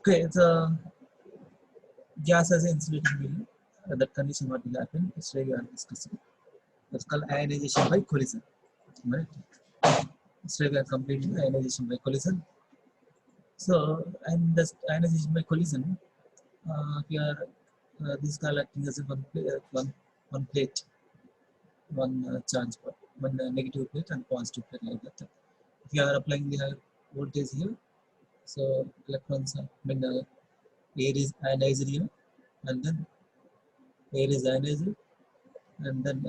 Okay, the gas as an insulating medium. That condition what will happen? Yesterday we are discussing. That's called ionization by collision. Right? Yesterday we are completing ionization by collision. So, and this ionization by collision, here this is called acting as a one plate, one charge, one negative plate and positive plate like that. If you are applying the higher voltage here, so electrons are, air is ionized here, and then air is ionized, and then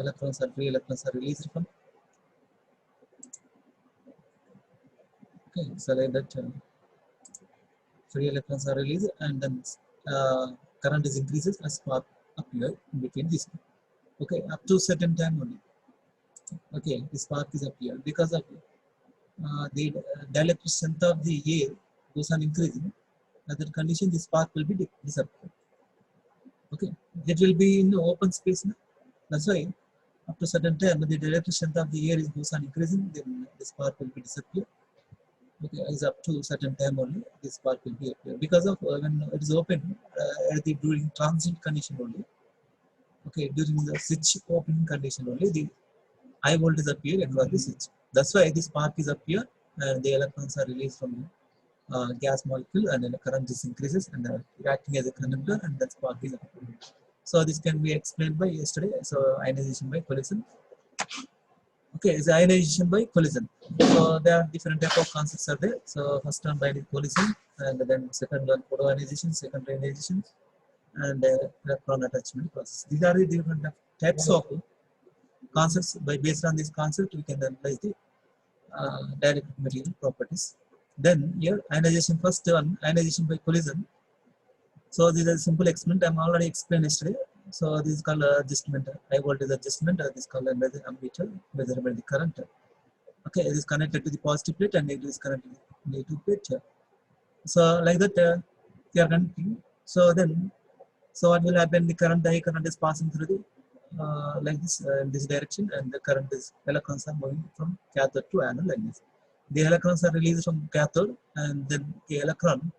free electrons are released from. Okay, so like that, free electrons are released, and then current is increases as spark appear in between this. Okay, up to certain time only. Okay, the spark is appear because of the dielectric strength of the air goes on increasing. At that condition, the spark will be disappear. Okay, it will be in open space now. That's why after certain time, the dielectric strength of the air is goes on increasing, then the spark will be disappear. Okay, is up to certain time only this spark will be appear because of when it is open during transient condition only. Okay, during the switch opening condition only the high voltage appear across the switch. That's why the spark is appear and the electrons are released from gas molecule, and then the current is increases and acting as a conductor, and that spark is appear. So this can be explained by yesterday. So ionization by collision. Okay, it's ionization by collision. So there are different type of concepts are there. So first one by collision, and then second one photoionization, second ionization, and electron attachment process. These are the different types of concepts. By based on this concept, we can analyze the dielectric material properties. Then here ionization, first one ionization by collision. So this is a simple experiment. I'm already explained yesterday. So this is called adjustment, high voltage adjustment. This is called ammeter, measurement the current. Okay, it is connected to the positive plate and it is connected to the negative plate. So like that, they are connecting. So then, so what will happen? The high current is passing through the like this in this direction, and the current is electrons are moving from cathode to anode like this. The electrons are released from cathode, and then the electron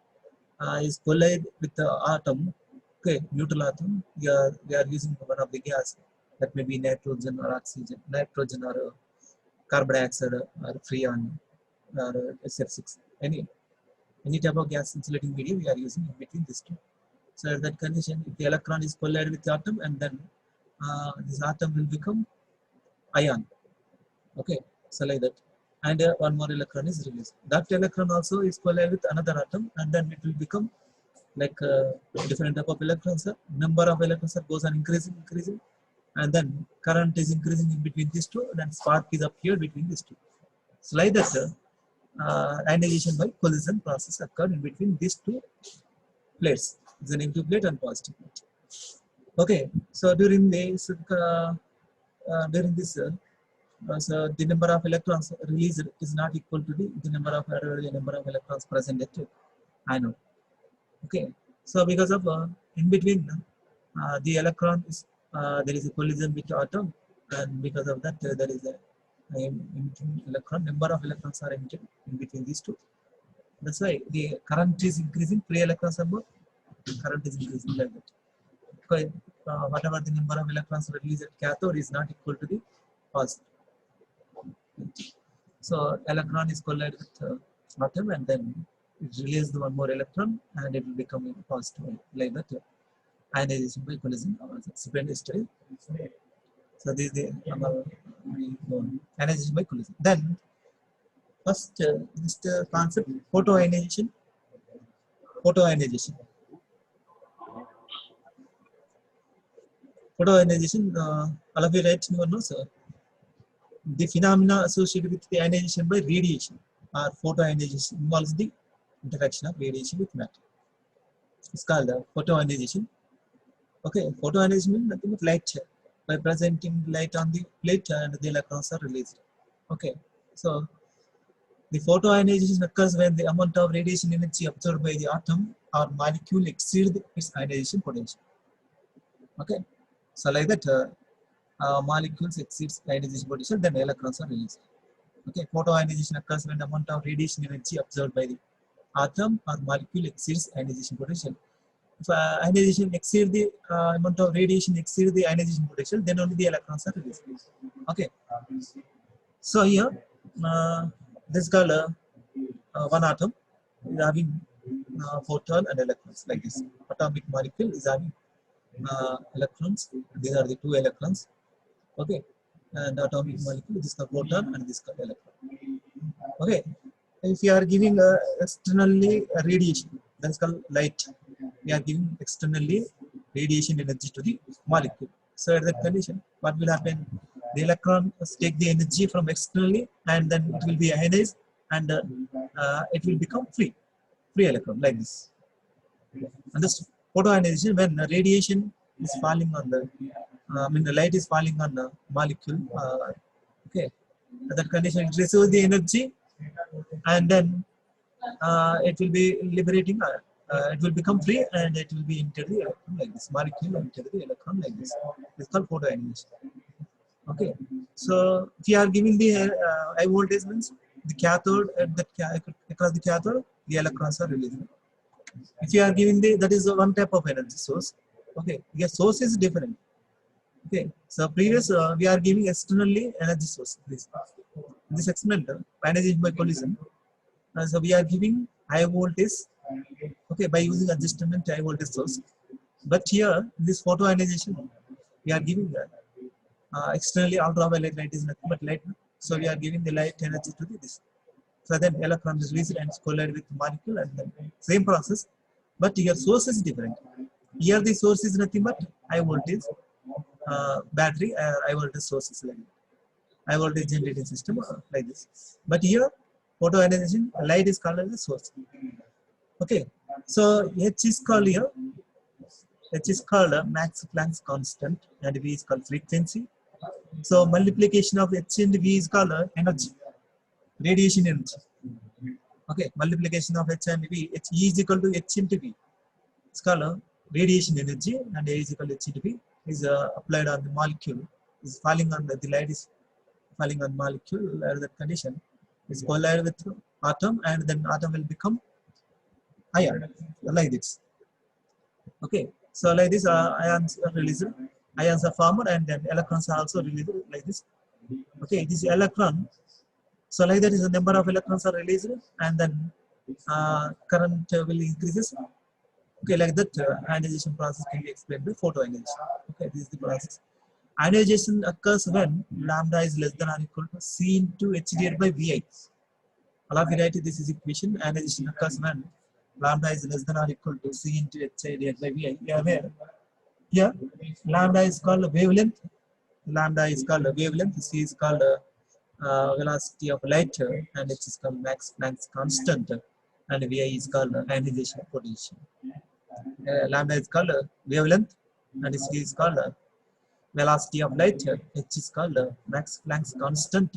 is collide with the atom. Okay, neutral atom. We are using one of the gas that may be nitrogen or oxygen, nitrogen or carbon dioxide or freon or SF6. Any type of gas insulating medium we are using in between these two. So at that condition, if the electron is collided with the atom, and then this atom will become ion. Okay, so like that, and one more electron is released. That electron also is collided with another atom, and then it will become like different type of electrons. Number of electrons goes on increasing, and then current is increasing in between these two, and then spark is appeared between these two. So like that, ionization by collision process occurred in between these two plates, the negative plate and positive plate. Okay, so during this, so the number of electrons released is not equal to the number of electrons present at anode. Okay, so because of in between the electron is there is a collision with the atom, and because of that there is a electron, number of electrons are emitted in between these two. That's why the current is increasing, free electrons are more, current is increasing like that. Because whatever the number of electrons released at cathode is not equal to the positive. So electron is collided with atom, and then it releases one more electron, and it will become positive like that. Ionization by collision. History. So this is the ionization by collision. Then first this concept photoionization. Photoionization. Photoionization. All of you right know, sir. The phenomena associated with the ionization by radiation or photoionization involves the interaction of radiation with matter. It's called photoionization. Okay, photoionization means nothing but light. By presenting light on the plate, and the electrons are released. Okay, so the photoionization occurs when the amount of radiation energy absorbed by the atom or molecule exceeds its ionization potential. Okay, so like that, molecules exceeds ionization potential, then electrons are released. Okay, photoionization occurs when the amount of radiation energy observed by the atom or molecule exceeds ionization potential. If ionization exceeds the amount of radiation exceeds the ionization potential, then only the electrons are released. Okay, so here this color one atom is having photon and electrons like this. Atomic molecule is having electrons. These are the two electrons. Okay, and atomic molecule, this is the proton and this is the electron. Okay, if you are giving externally radiation, that is called light. We are giving externally radiation energy to the molecule. So at that condition, what will happen? The electron take the energy from externally, and then it will be ionized, and it will become free electron like this. And this photoionization, when radiation is falling on the the light is falling on the molecule. Okay, at that condition, it receives the energy, and then it will be liberating. It will become free, and it will be enter the electron like this. Molecule enter the electron like this. It's called photoionization. Okay, so if you are giving the high voltage, means the cathode at that across the cathode, the electrons are released. If you are giving the, that is one type of energy source. Okay, your source is different. Okay, so previous we are giving externally energy source. This experiment ionization by collision. So we are giving high voltage. Okay, by using adjustment high voltage source. But here this photoionization, we are giving externally ultraviolet light is nothing but light. So we are giving the light energy to this. So then electron is released and collide with the molecule, and then same process, but your source is different. Here the source is nothing but high voltage battery, high voltage sources like that. High voltage generating system like this. But here photoionization, light is called as the source. Okay, so H is called here. H is called Max Planck's constant, and V is called frequency. So multiplication of H and V is called energy, radiation energy. Okay, multiplication of H and V, H E is equal to H into V. It's called radiation energy, and A is equal to H into V is applied on the molecule. Is falling on the light is falling on molecule at that condition. Is collide with atom, and then atom will become ion like this. Okay, so like this ions are released, ions are formed, and then electrons are also released like this. Okay, this electron, so like that is the number of electrons are released, and then current will increases. Okay, like that ionization process can be explained by photoionization. Okay, this is the process. Ionization occurs when lambda is less than or equal to C into H divided by Vi. Allow me to write this is equation. Ionization occurs when lambda is less than or equal to C into H divided by Vi. Yeah, where? Here, lambda is called wavelength. Lambda is called wavelength. C is called velocity of light, and H is called Max Planck's constant, and Vi is called ionization potential. Lambda is called wavelength, and C is called velocity of light. H is called Max Planck's constant,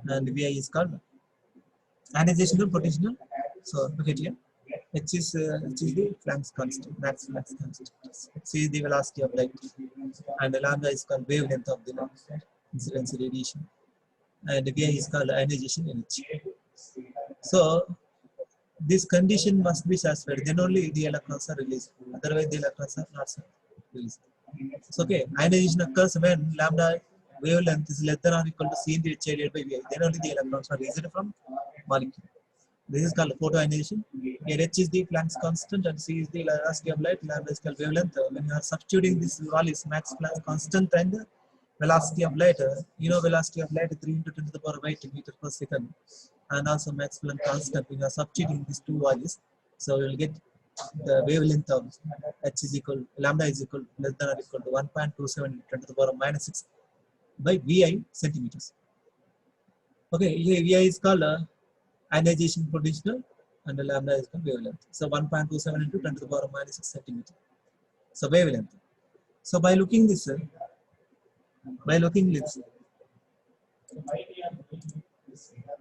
and Vi is called ionization potential. So look at here. H is the Planck's constant, Max Planck's constant. C is the velocity of light, and lambda is called wavelength of the light, incidence radiation, and Vi is called ionization energy. So this condition must be satisfied, then only the electrons are released. Otherwise, the electrons are not released. So, okay, ionization occurs when lambda wavelength is less than or equal to C into H divided by Vi. Then only the electrons are released from molecule. This is called photoionization. Here H is the Planck's constant, and C is the velocity of light. Lambda is called wavelength. When you are substituting this values, Max Planck's constant and velocity of light, you know velocity of light 3 into 10 to the power of 8 meter per second, and also Max Planck constant. We are substituting these two values, so we will get the wavelength of H is equal, lambda is equal less than or equal to 1.27 10 to the power of -6 by Vi centimeters. Okay, here Vi is called ionization potential, and the lambda is called wavelength. So 1.27 into 10 to the power of -6 centimeter. So wavelength. So by looking this.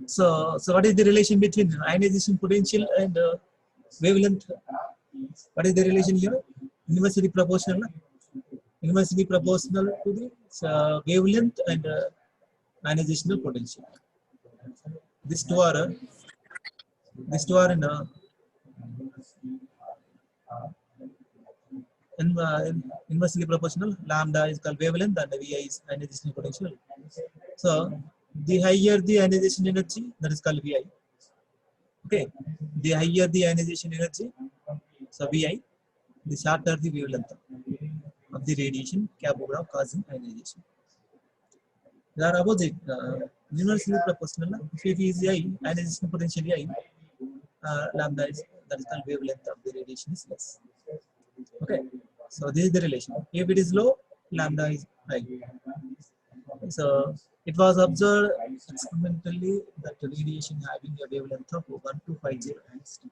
So what is the relation between ionization potential and wavelength? What is the relation here? Inversely proportional. inversely proportional to the wavelength and ionization potential. These two are inversely proportional. Lambda is called wavelength and Vi is ionization potential. So the higher the ionization energy, that is called Vi. Okay, the higher the ionization energy, so Vi, the shorter the wavelength of the radiation capable of causing ionization. They are opposite, inversely proportional. If it is high, ionization potential high, lambda is, that is called wavelength of the radiation is less. Okay, so this is the relation. If it is low, lambda is high. So it was observed experimentally that radiation having a wavelength of 1250 angstrom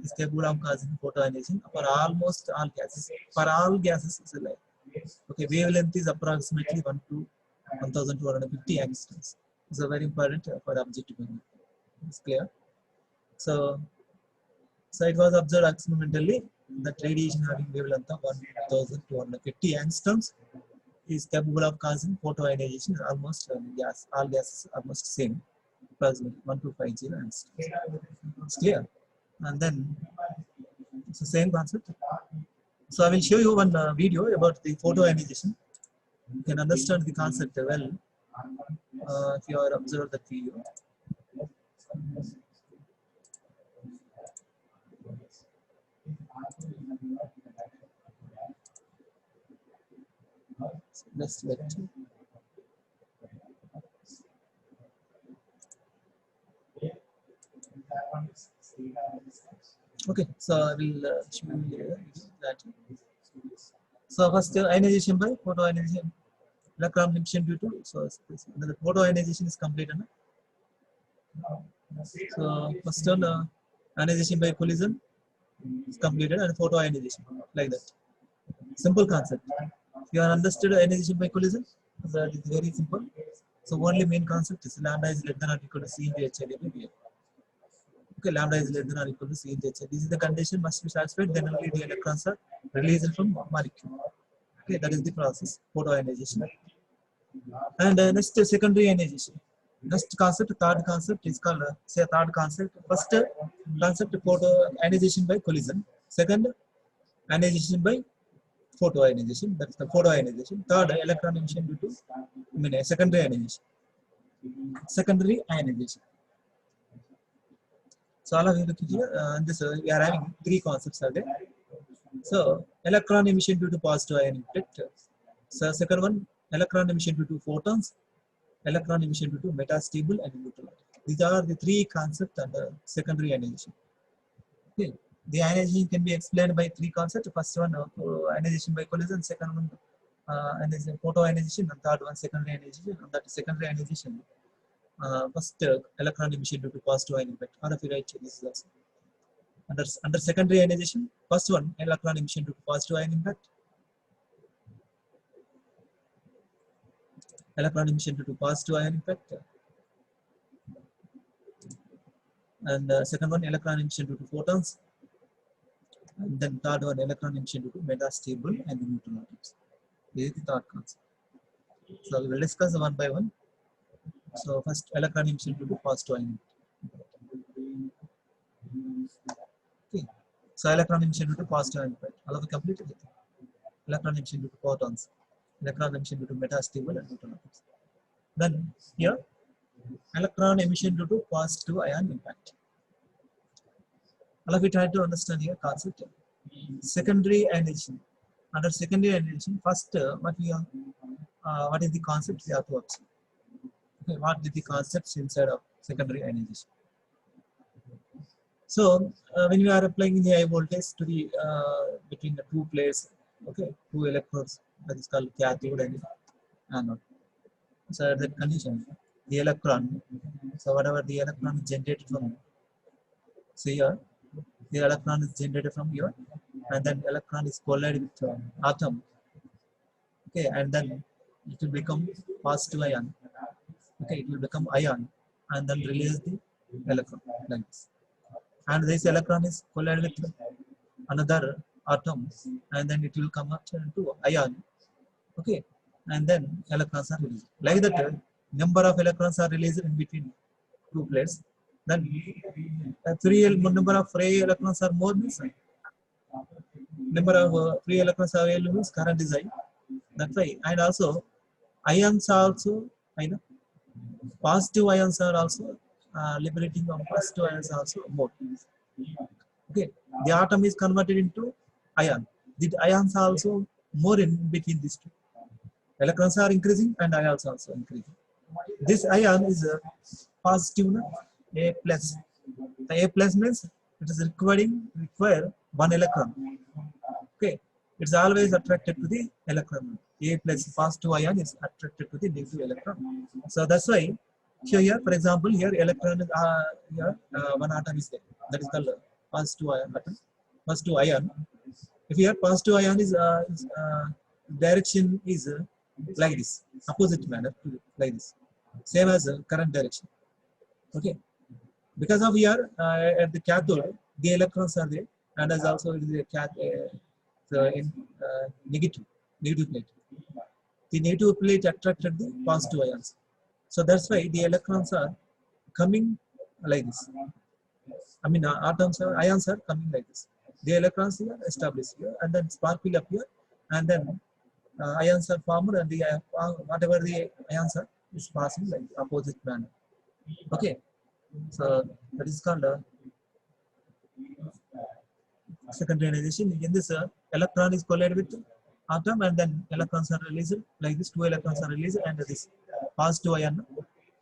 is capable of causing photoionization for almost all gases. For all gases, it's like, okay, wavelength is approximately 1 to 1250 angstroms. It's a very important for objective measurement. It's clear. So it was observed experimentally that radiation having wavelength of 1250 angstroms is capable of causing photoionization. Almost all gases almost same, approximately 1250 angstroms. It's clear. And then it's the same concept. So I will show you one video about the photoionization. You can understand the concept well if you are observed that video. Next lecture. Okay, so I will show you that. So first ionization by photoionization, electron emission due to, so the photoionization is completed. So first one ionization by collision is completed and photoionization, like that. Simple concept. You are understood ionization by collision, that is very simple. So only main concept is lambda is less than or equal to C into H divided by. Okay, lambda is less than or equal to C into H. This is the condition must be satisfied, then only the electrons are released from molecule. Okay, that is the process, photoionization. And next secondary ionization. Next concept, third concept is called third concept. First concept photoionization by collision. Second, ionization by photoionization. That's the photoionization. Third, electron emission due to secondary ionization. Secondary ionization. So all of you look here. This we are having three concepts are there. So electron emission due to positive ion effect. So second one, electron emission due to photons, electron emission due to metastable and neutral. These are the three concepts under secondary ionization. Okay. The ionization can be explained by three concepts. First one, ionization by collision. Second one, photoionization. And third one, secondary ionization. And that secondary ionization. First, electron emission due to positive ion impact. Or if you write this is also under secondary ionization. First one, electron emission due to positive ion impact. Electron emission due to positive ion impact. And second one, electron emission due to photons. And then third one, electron emission due to metastable and neutral atoms. This is the third concept. So we will discuss one by one. So first, electron emission due to positive ion impact. Okay. So electron emission due to positive ion impact. All of the completed. Electron emission due to photons. Electron emission due to metastable and neutral atoms. Then here, electron emission due to positive ion impact. All of you try to understand here concept. Secondary ionization. Under secondary ionization, first what is the concept we have to observe. Okay, what is the concepts inside of secondary ionization? So when we are applying the high voltage to the between the two plates, okay, two electrodes, that is called cathode and anode. So at that condition, the electron, so whatever the electron is generated from, so here, the electron is generated from here, and then electron is collided with atom. Okay, and then it will become positive ion. Okay, it will become ion, and then release the electron like this. And this electron is collided with another atom, and then it will convert into ion. Okay, and then electrons are released. Like that, number of electrons are released in between two plates. Then number of free electrons are more means number of free electrons available means current is high. That's why, and also ions are also, I know, positive ions are also liberating of positive ions are also more. Okay, the atom is converted into ion. The ions are also more in between these two. Electrons are increasing and ions also increasing. This ion is a positive, A plus. The A plus means it is require one electron. Okay, it's always attracted to the electron. A plus positive ion is attracted to the negative electron. So that's why here, for example, here electron is here one atom is there. That is called positive ion atom. Positive ion. If here positive ion is direction is like this, opposite manner to like this, same as current direction. Okay, because of here at the cathode the electrons are there, and as also it is a so in negative plate. The negative plate attracted the positive ions. So that's why the electrons are coming like this. I mean, ions are coming like this. The electrons here established here, and then spark will appear, and then ions are formed, and the whatever the ions are is passing like opposite manner. Okay, so that is called secondary ionization. In this, electron is collided with atom, and then electrons are released like this. Two electrons are released, and this positive ion.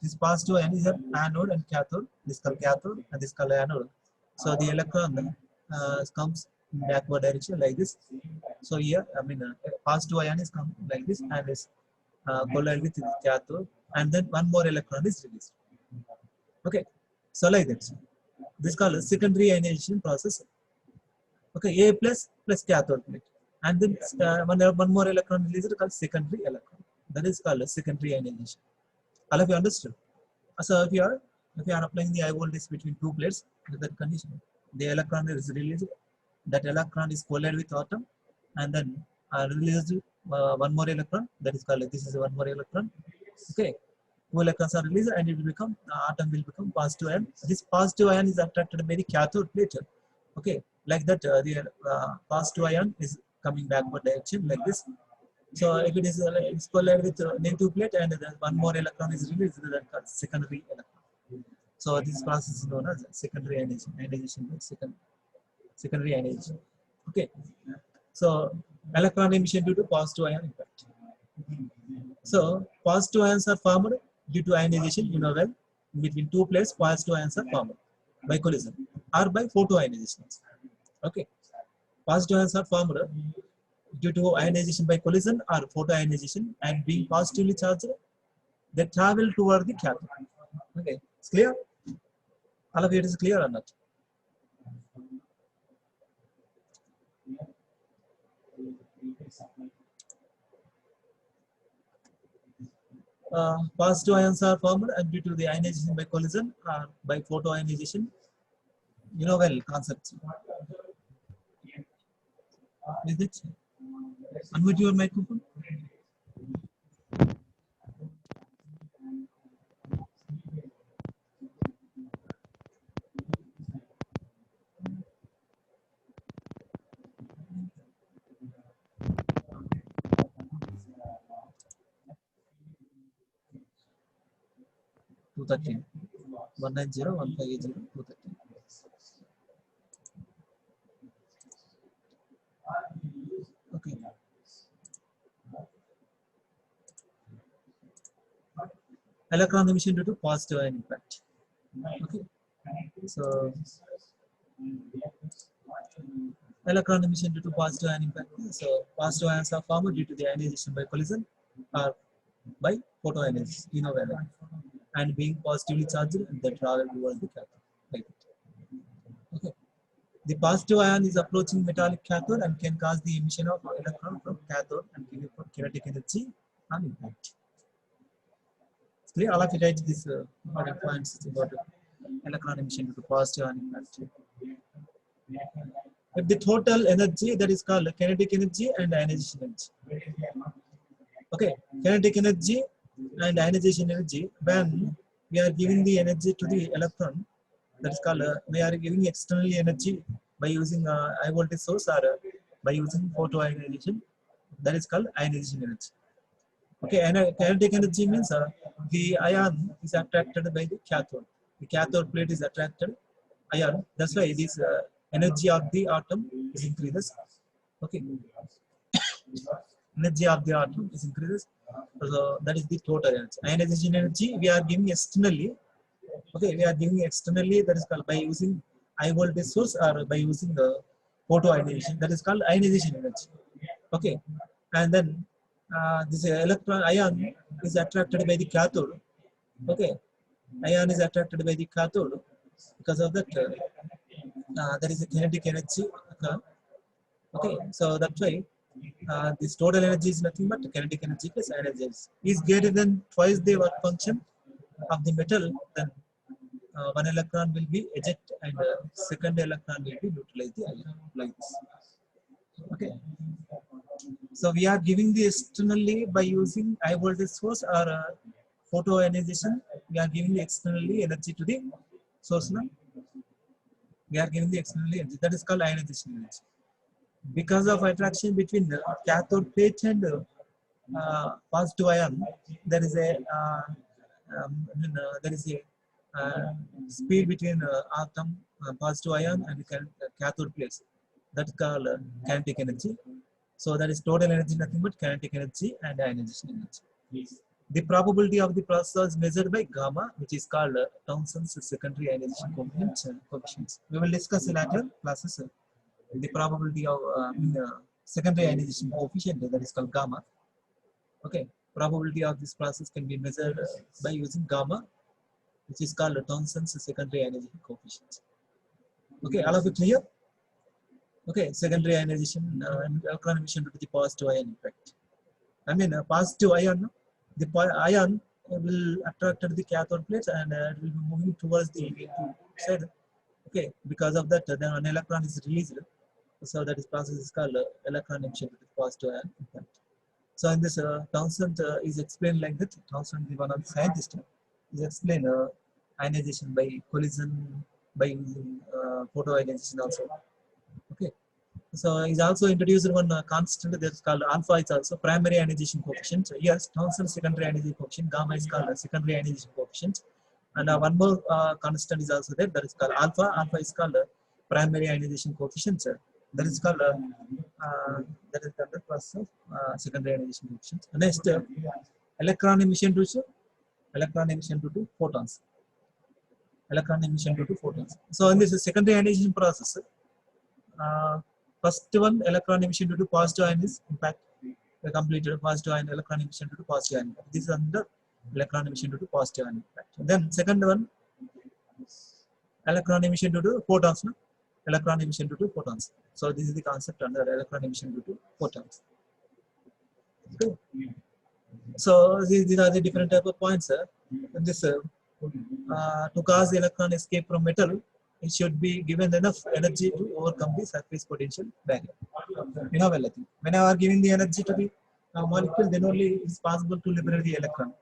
This positive ion is an anode and cathode. This called cathode, and this called anode. So the electron comes in backward direction like this. So here, I mean, positive ion is come like this, and is collided with the cathode, and then one more electron is released. Okay, so like that. This is called a secondary ionization process. Okay, A plus cathode plate, and then one more electron released called secondary electron. That is called secondary ionization. All of you understood? So if you are applying the high voltage between two plates, with that condition, the electron is released. That electron is collided with atom, and then released one more electron. That is called, this is one more electron. Okay, two electrons are released, and it will become atom will become positive ion. This positive ion is attracted by the cathode plate. Okay, like that, the positive ion is coming backward direction like this. So if it is it's collided with negative plate, and then one more electron is released, that called secondary electron. So this process is known as secondary ionization. Secondary ionization. Okay, so electron emission due to positive ion impact. So positive ions are formed due to ionization. You know well, between two plates, positive ions are formed by collision or by photoionization. Okay, positive ions are formed due to ionization by collision or photoionization, and being positively charged, they travel toward the cathode. Okay, it's clear? All of it is clear or not? Positive ions are formed and due to the ionization by collision or by photoionization. You know well concepts. Is it? Unmute your microphone. Two 190 230. Okay. Electron emission due to positive ion impact. Okay. So electron emission due to positive ion impact. So positive ions are formed due to the ionization by collision or by photoionization. You know well. And being positively charged, they travel towards the cathode. Like that. Okay. The positive ion is approaching metallic cathode and can cause the emission of electron from cathode and give kinetic energy on impact. Clear? All of you write this important points about electron emission due to positive ion impact. If the total energy, that is called kinetic energy and ionization energy. Okay, kinetic energy and ionization energy, when we are giving the energy to the electron, that is called we are giving externally energy by using high voltage source or by using photoionization, that is called ionization energy. Okay, and kinetic energy means the ion is attracted by the cathode. The cathode plate is attracted ion. That's why this energy of the atom is increases. Okay, energy of the atom is increases. So that is the total energy. Ionization energy we are giving externally. Okay, we are giving externally, that is called by using high voltage source or by using the photoionization, that is called ionization energy. Okay, and then this electron ion is attracted by the cathode. Okay, ion is attracted by the cathode. Because of that, there is a kinetic energy. Okay, so that's why this total energy is nothing but kinetic energy plus energy is greater than twice the work function of the metal. Then one electron will be eject and second electron will be neutralize the ion, like this. Okay, so we are giving the externally by using high voltage source or photoionization. We are giving the externally energy to the source. Now we are giving the externally energy, that is called ionization energy. Because of attraction between the cathode plate and positive ion, there is a there is a speed between atom positive ion and cathode plates. That's called kinetic energy. So that is total energy, nothing but kinetic energy and ionization energy. The probability of the process is measured by gamma, which is called Townsend's secondary ionization coefficients. We will discuss in later classes the probability of secondary ionization coefficient, that is called gamma. Okay, probability of this process can be measured by using gamma, which is called Townsend's secondary ionization coefficient. Okay, all of it clear? Okay, secondary ionization and electron emission due to the positive ion effect. I mean, positive ion, the ion will attract the cathode plates and it will be moving towards the side. Okay, because of that, then an electron is released. So that is process is called electron emission due to the positive ion effect. So in this, Townsend is explained like that. Townsend is one of the scientists. Is explained ionization by collision by using photoionization also. Okay. So he's also introduced one constant that's called alpha. It's also primary ionization coefficient. So yes, Townsend secondary ionization coefficient. Gamma is called secondary ionization coefficient. And one more constant is also there. That is called alpha. Alpha is called primary ionization coefficient. That is called that is the process of secondary ionization coefficient. Next, electron emission due to photons. Electron emission due to photons. So in this secondary ionization process, first one, electron emission due to positive ion is impact completed. Positive ion electron emission due to positive ion. This is under electron emission due to positive ion impact. Then second one, electron emission due to photons. No? Electron emission due to photons. So this is the concept under electron emission due to photons. Okay. So these are the different type of points. This to cause electron escape from metal, it should be given enough energy to overcome the surface potential barrier. You know well, I think. When I are giving the energy to the molecule, then only it is possible to liberate the electron.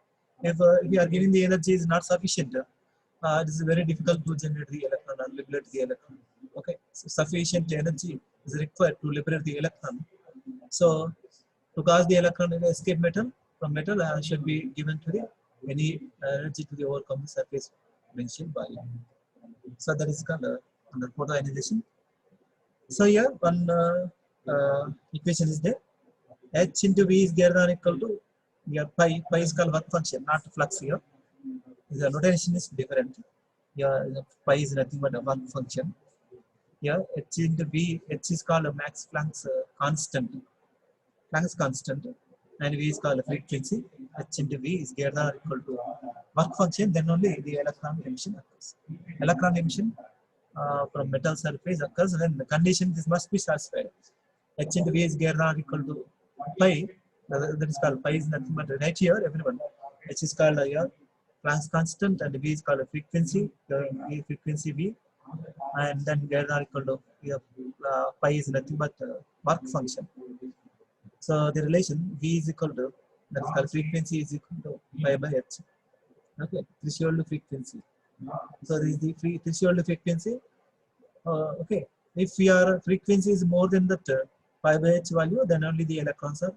If you are giving the energy is not sufficient, it is very difficult to generate the electron or liberate the electron. Okay, so sufficient energy is required to liberate the electron. So to cause the electron escape metal from metal, should be given to the any energy to the overcome the surface potential barrier. So that is called under photoionization. So here one equation is there. H into V is greater than or equal to here pi. Pi is called work function, not flux here. The notation is different. Here pi is nothing but a work function. Here H into V, H is called a Max Planck's constant. Planck's constant, and V is called a frequency. H into V is greater than or equal to work function, then only the electron emission occurs. Electron emission from metal surface occurs when the condition this must be satisfied. H into V is greater than or equal to pi. That is called pi is nothing but right here. Everyone, H is called here Planck's constant and V is called a frequency. The frequency V, and then greater or equal to pi is nothing but work function. So the relation V is equal to, that is called frequency is equal to pi by h. Okay, threshold frequency. So this is the threshold frequency. Okay, if your frequency is more than that pi by h value, then only the electrons are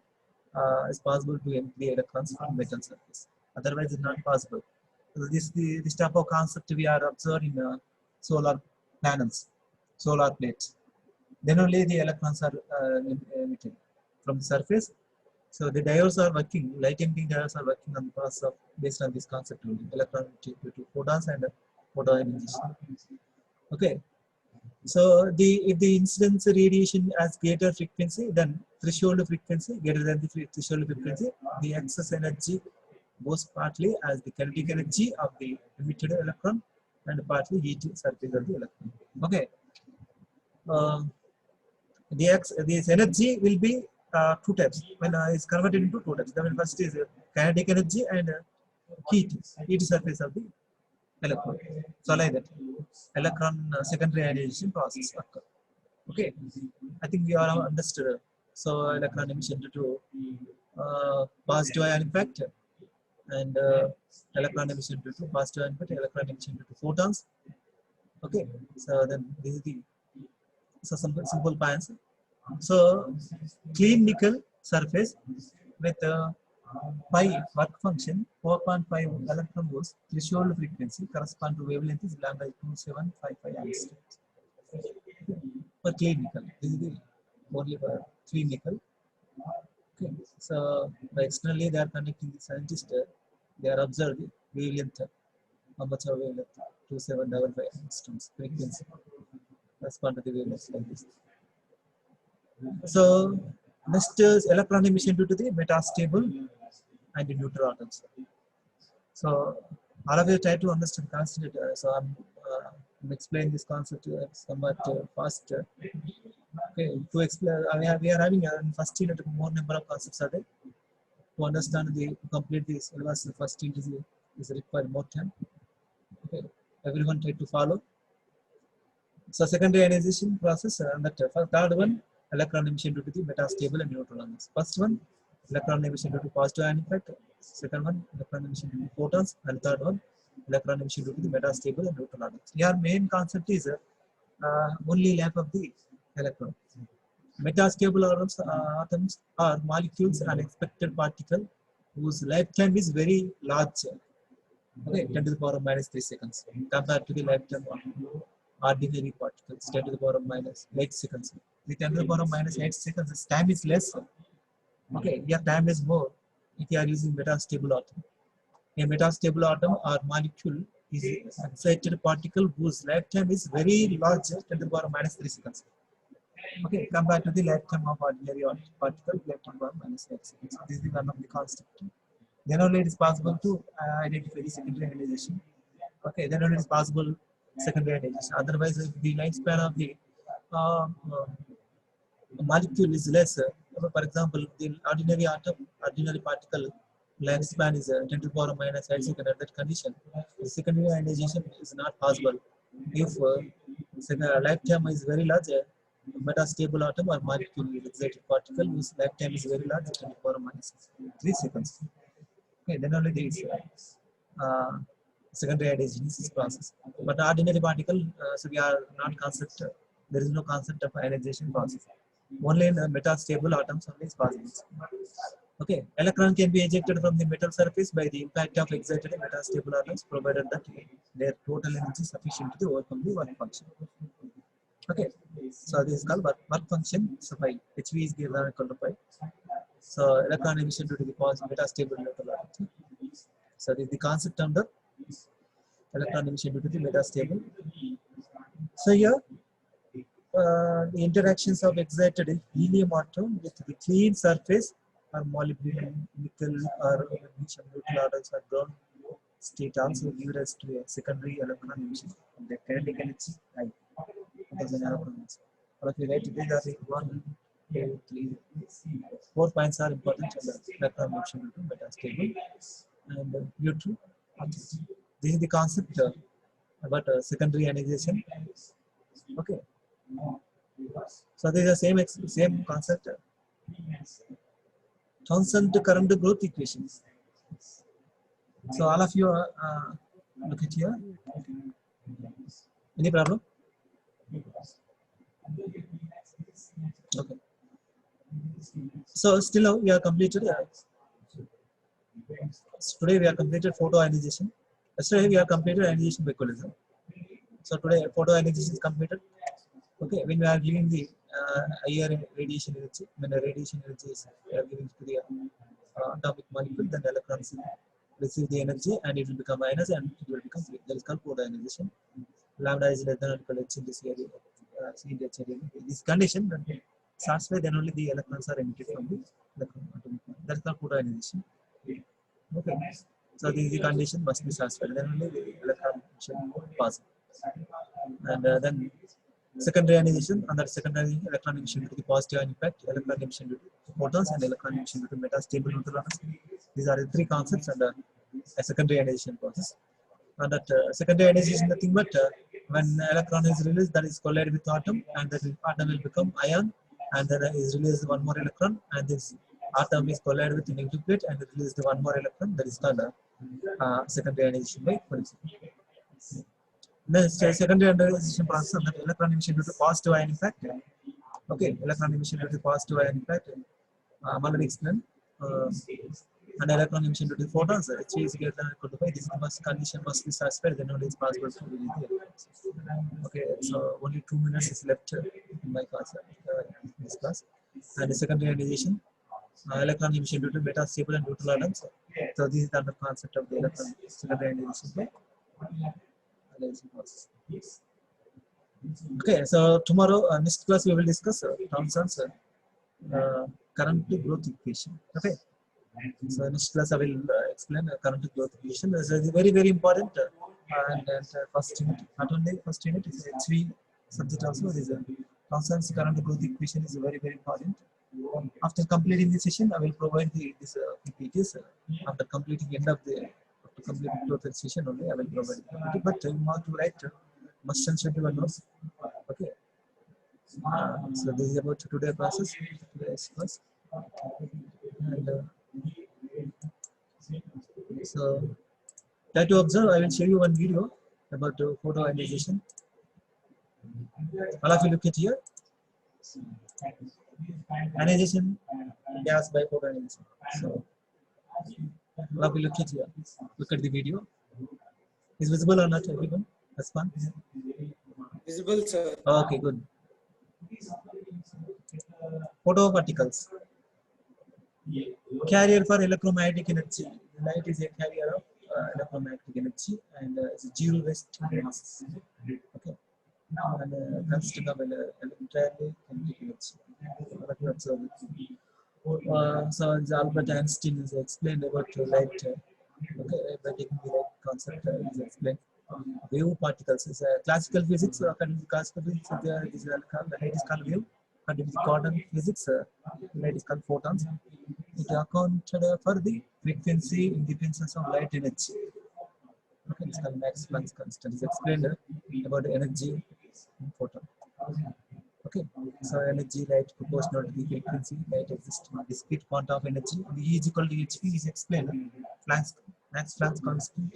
is possible to emit the electrons from metal surface. Otherwise, it's not possible. So this type of concept we are observed in solar panels, solar plates. Then only the electrons are emitted from the surface. So the diodes are working, light emitting diodes are working on the process of based on this concept only, electron due to photons and photoionization. Okay. So if the incidence radiation has greater frequency than threshold frequency, greater than the threshold frequency, the excess energy goes partly as the kinetic energy of the emitted electron and partly heat surface of the electron. Okay. This energy will be two types. When it's converted into two types. The first is kinetic energy and heat surface of the electron. So like that, electron secondary ionization process occur. Okay, I think we are understood. So electron emission due to positive ion factor and electron emission due to positive ion factor, electron emission due to photons. Okay, so then this is the simple points. So clean nickel surface with pi work function 4.5 electron volts threshold frequency correspond to wavelength is lambda 2755 angstrom. For clean nickel, this is the only for clean nickel. Okay. So by externally they are connecting the scientist, they are observing wavelength, how much of wavelength 2755 angstroms frequency correspond to the wavelength like this. So next is electron emission due to the metastable and the neutral atoms. So all of you try to understand concept. So I'm explaining this concept somewhat fast. Okay, to explain, we are having first unit more number of concepts are there. To understand to complete this syllabus, the first unit is required more time. Okay, everyone try to follow. So secondary ionization process, that third one, electron emission due to the metastable and neutral atoms. First one, electron emission due to positive ion effect. Second one, electron emission due to photons, and third one, electron emission due to the metastable and neutral atoms. Your main concept is only lap of the electron. Metastable atoms are molecules and expected particle whose lifetime is very large. Okay, 10 to the power of minus 3 seconds compared to the lifetime of ordinary particles, 10 to the power of minus 8 seconds. The 10 to the power of minus 8 seconds, its time is less. Okay, your time is more if you are using metastable atom. A metastable atom or molecule is an excited particle whose lifetime is very large, 10 to the power of minus 3 seconds. Okay, compared to the lifetime of ordinary particle, lifetime of minus 8 seconds. This is one of the concept. Then only it is possible to identify the secondary ionization. Okay, then only it is possible secondary ionization. Otherwise, if the lifespan of the uh, uh, molecule is less, for example, the ordinary atom, ordinary particle lifespan is 10 to the power of minus 8 seconds. At that condition, the secondary ionization is not possible. If lifetime is very large, metastable atom or molecule with excited particle whose lifetime is very large, 10 to the power of minus 3 seconds. Okay, then only there is secondary ionization is process. But ordinary particle, so we are not concept. There is no concept of ionization process. Only in metastable atoms only is possible. Okay, electron can be ejected from the metal surface by the impact of excited metastable atoms, provided that their total energy is sufficient to overcome the work function. Okay, so this is called work function. So by HV is given equal to pi. So electron emission due to the positive metastable neutral atom. So this is the concept under electron emission due to the metastable. So here the interactions of excited helium atom with the clean surface or molybdenum, nickel or neutral atoms are ground state also give rise to a secondary electron emission. The kinetic energy high. Right, these are the 1, 2, 3, 4 points are important in the electron emission due to metastable and neutral atoms. This is the concept about secondary ionization. Okay, so this is the same concept. Townsend current growth equations. So all of you look at here. Any problem? Okay. So still now we are completed. Today we are completed photoionization. Yesterday we are completed ionization by equalism. So today photoionization is completed. Okay, when we are giving the IR radiation energy, when the radiation energy is giving to the atomic molecule, then the electrons receive the energy and it will become ionized and it will become free. That is called photoionization. Lambda is less than or equal to H in this area. C in the H area. This condition satisfied, then only the electrons are emitted from the electron atomic molecule. That is called photoionization. Okay. So this is the condition must be satisfied. Then only the electron should pass. And then secondary ionization, under secondary electron emission due to the positive ion impact, electron emission due to photons, and electron emission due to metastable neutral ions. These are the three concepts under a secondary ionization process. And that secondary ionization is nothing but when electron is released, that is collided with atom, and that atom will become ion, and then is released one more electron, and this atom is collided with the negative plate and released one more electron. That is called secondary ionization by Coulomb. Next, secondary ionization process under electron emission due to positive ion impact. Okay, electron emission due to positive ion impact. I'm already explained. And electron emission due to photons, H is greater than or equal to 5. This must condition must be satisfied, then only it's possible to release the electrons. Okay, so only 2 minutes is left in my class, this class. And the secondary ionization, electron emission due to metastable and neutral atoms. So this is the other concept of the electron secondary ionization by ionization process. Okay, so tomorrow, next class we will discuss Thomson's current growth equation. Okay. So next class I will explain current growth equation. This is very, very important. And first unit, not only first unit, is HV subject also. Is Thomson's current growth equation is very, very important. After completing the session, I will provide this PPTs. After completing total session only, I will provide the PPT. But you have to write must and should notes. Okay. So this is about today's process. Today's class. And so try to observe. I will show you one video about photoionization. All of you look at here. Ionization gas by photoionization. So all of you look at here. Look at the video. Is visible or not, everyone? That's fun. Visible, sir. Okay, good. Photoparticles. Carrier for electromagnetic energy. Light is a carrier of electromagnetic energy and it's zero waste mass. Okay. And consisting of entirely kinetic energy. So Albert Einstein is explained about light. Okay, by taking the light concept is explained. Wave particles is classical physics. According to classical physics, the light is called wave. According to quantum physics, light is called photons. It accounted for the frequency independence of light energy. Okay, it's called Max Planck's constant. It's explained about energy in photon. Okay, so energy light proportional to the frequency light exists in discrete quantum of energy. The E is equal to hp is explained. Max Planck's constant